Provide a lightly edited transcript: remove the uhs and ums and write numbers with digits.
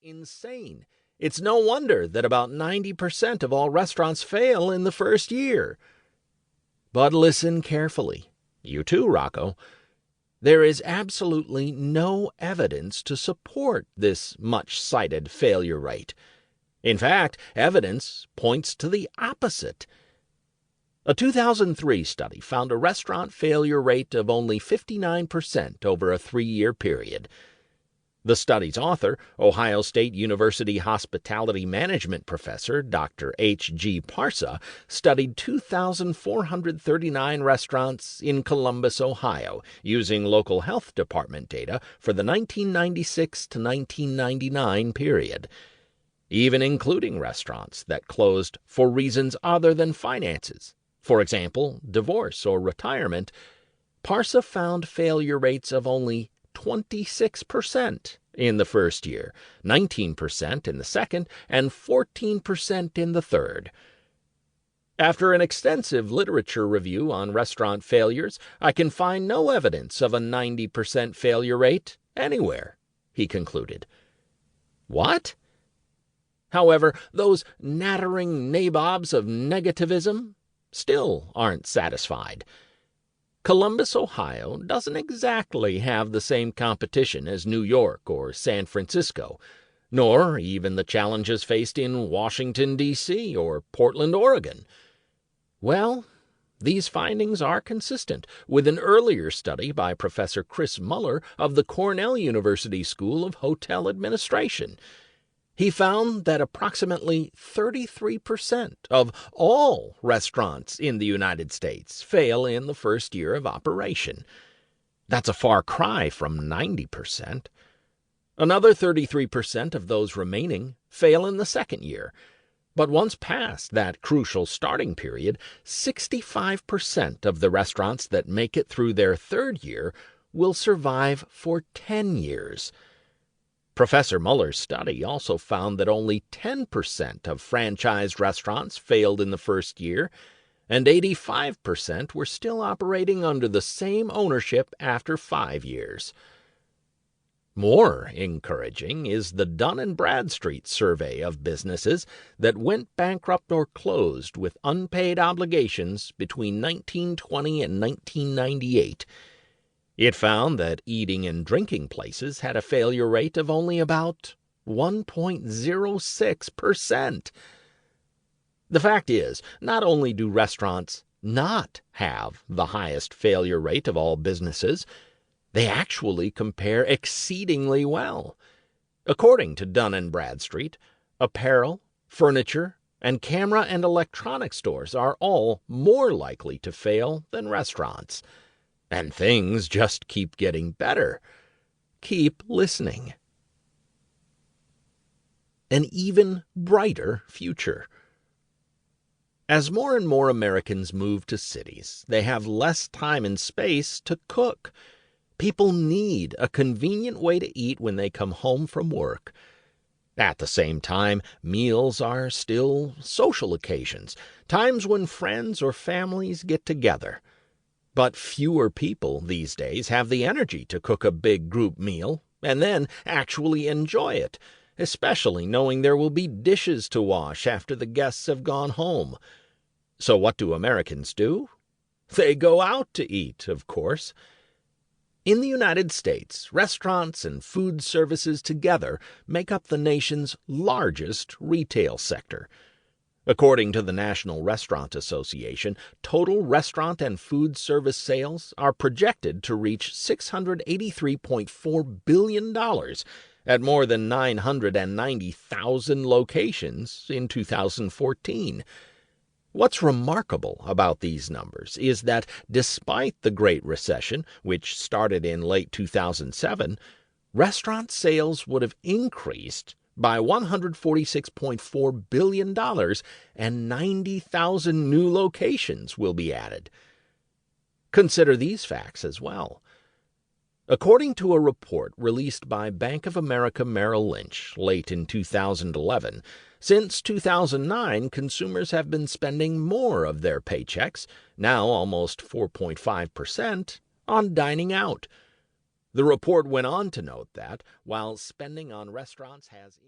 insane. It's no wonder that about 90% of all restaurants fail in the first year. But listen carefully. You too, Rocco. There is absolutely no evidence to support this much-cited failure rate. In fact, evidence points to the opposite. A 2003 study found a restaurant failure rate of only 59% over a 3-year period. The study's author, Ohio State University hospitality management professor Dr. H.G. Parsa, studied 2,439 restaurants in Columbus, Ohio, using local health department data for the 1996 to 1999 period, even including restaurants that closed for reasons other than finances. For example, divorce or retirement. Parsa found failure rates of only 26% in the first year, 19% in the second, and 14% in the third. After an extensive literature review on restaurant failures, I can find no evidence of a 90% failure rate anywhere, he concluded. What? However, those nattering nabobs of negativism still aren't satisfied. Columbus, Ohio doesn't exactly have the same competition as New York or San Francisco, nor even the challenges faced in Washington, D.C. or Portland, Oregon. Well, these findings are consistent with an earlier study by Professor Chris Muller of the Cornell University School of Hotel Administration. He found that approximately 33% of all restaurants in the United States fail in the first year of operation. That's a far cry from 90%. Another 33% of those remaining fail in the second year. But once past that crucial starting period, 65% of the restaurants that make it through their third year will survive for 10 years. Professor Muller's study also found that only 10% of franchised restaurants failed in the first year, and 85% were still operating under the same ownership after 5 years. More encouraging is the Dun & Bradstreet survey of businesses that went bankrupt or closed with unpaid obligations between 1920 and 1998. It found that eating and drinking places had a failure rate of only about 1.06%. The fact is, not only do restaurants not have the highest failure rate of all businesses, they actually compare exceedingly well. According to Dun & Bradstreet, apparel, furniture, and camera and electronic stores are all more likely to fail than restaurants. And things just keep getting better. Keep listening. An even brighter future. As more and more Americans move to cities, they have less time and space to cook. People need a convenient way to eat when they come home from work. At the same time, meals are still social occasions, times when friends or families get together. But fewer people these days have the energy to cook a big group meal and then actually enjoy it, especially knowing there will be dishes to wash after the guests have gone home. So what do Americans do? They go out to eat, of course. In the United States, restaurants and food services together make up the nation's largest retail sector. According to the National Restaurant Association, total restaurant and food service sales are projected to reach $683.4 billion at more than 990,000 locations in 2014. What's remarkable about these numbers is that despite the Great Recession, which started in late 2007, restaurant sales would have increased by $146.4 billion, and 90,000 new locations will be added. Consider these facts as well. According to a report released by Bank of America Merrill Lynch late in 2011, since 2009, consumers have been spending more of their paychecks, now almost 4.5%, on dining out. The report went on to note that, while spending on restaurants has